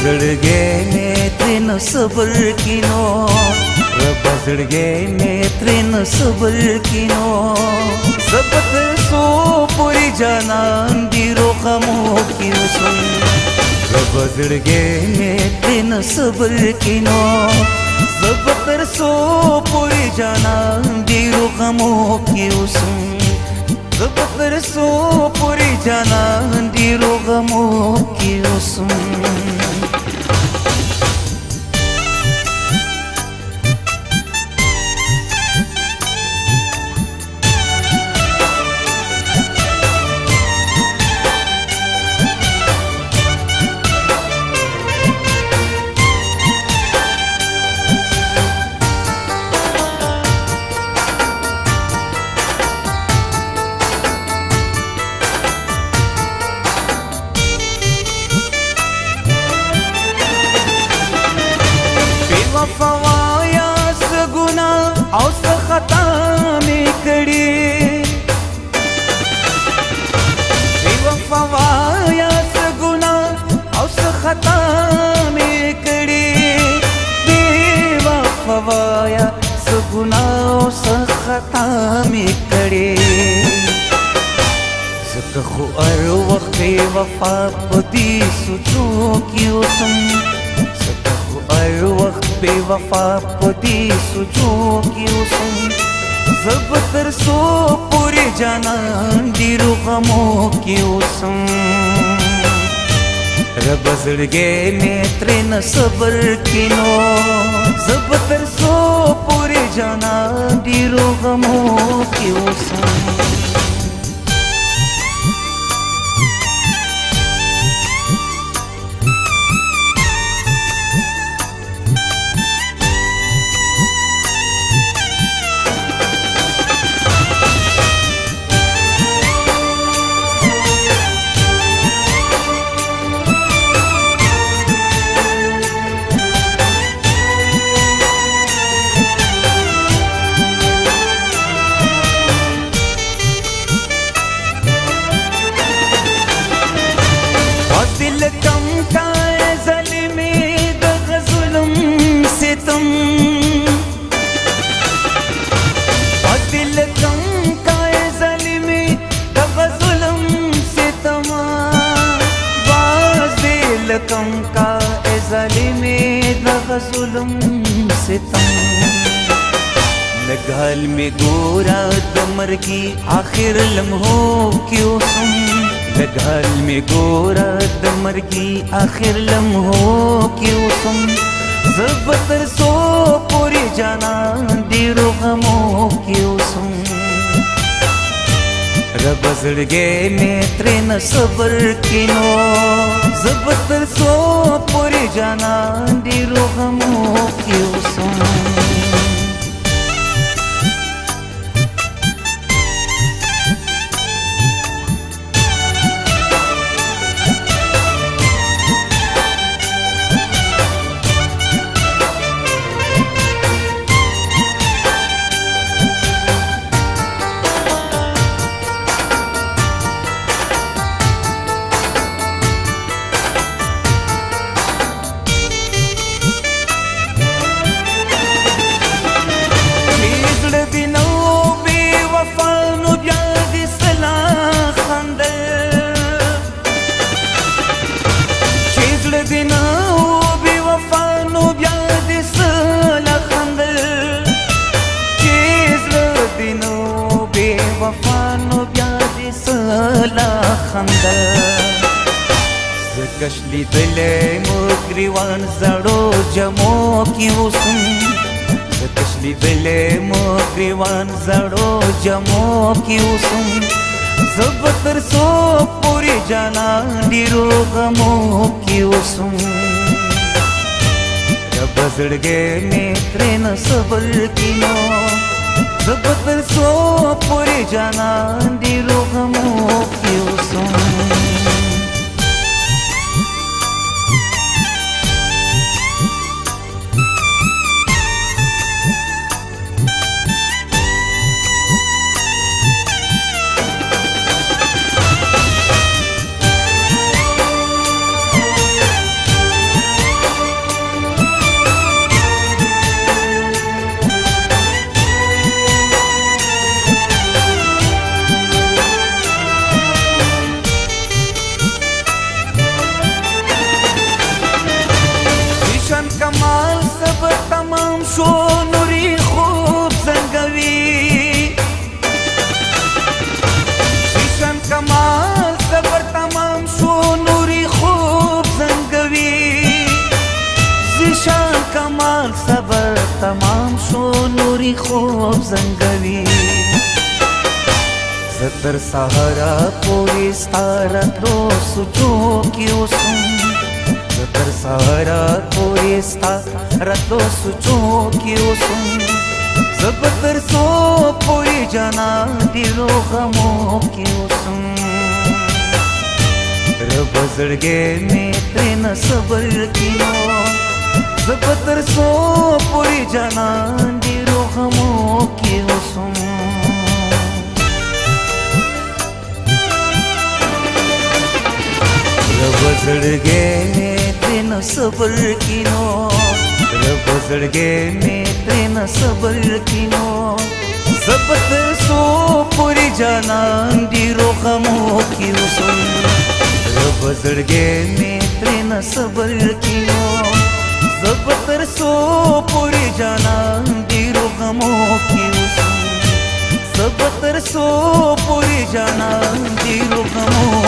زړګې مې ترېنه صبر کینو رب زړګې مې ترېنه صبر کینو زبت سو پوری جانان دی روغمو کی وسم رب زړګې مې ترېنه صبر کینو زبت سو پوری جانان دی روغمو کی وسم زبت سو پوری جانان دی روغمو کی وسم وفوایا سگنا او سخطا می کڑی بی وفوایا سگنا او سخطا می کڑی بی وفوایا سگنا او سخطا می کڑی زکخو ار وقت بی وفا پدی سجو کی اسم ار وقت بے وفا پتی سجو کی اسم زب تر سو پوری جانان دی روغمو کی اسم رب زړګې مې ترېنه صبر کینو زب تر سو پوری جانان دی روغمو کی اسم दिल कम का ज़ल्मी दग ज़ुल्म सितम दिल कम का ज़ल्मी दग ज़ुल्म सितम दिल कम का ज़ल्मी दग ज़ुल्म सितम लगाल में गोरा दमर की आखिर लम्हों की उसम लगाल में गोरा दमर की आखिर लम्हों की उसम ज़बतर सो पूरी जानान दी रोग़मों की उसम रब ज़ड़गे में तरेन सबर किनो ज़बतर सो पूरी जानान दी रोग़मों की उसम कशली दिले मुगरीवान जड़ो जमो की उसम कशली दिले मुगरीवान जड़ो जमो की उसम ज़बतर सो पूरी जानान दी रोग़मो की उसम रब ज़ड़गे में तरेन सबर किनो ज़बतर सो पूरी जानान दी रोग़मो की उसम می خوب زنګوي زتر سهارا پورې ستاره تلو سوچو کې اوسم زتر سهارا پورې ستاره تلو سوچو کې اوسم زبتر سو پورې جانا ډېرو غمو کې اوسم رب زړګې مې ترې نه صبر کینو زبتر سو پورې جانا ډېرو غمو کې اوسم रब زړګې مې ترې نه صبر کینو رب زړګې مې ترې نه صبر کینو زبتر سو پورې جانان ډېرو غمو کې اوسم رب زړګې مې ترې نه صبر کینو زبتر سو پورې جانان ډېرو غمو کې اوسم زبتر سو پورې جانان ډېرو غمو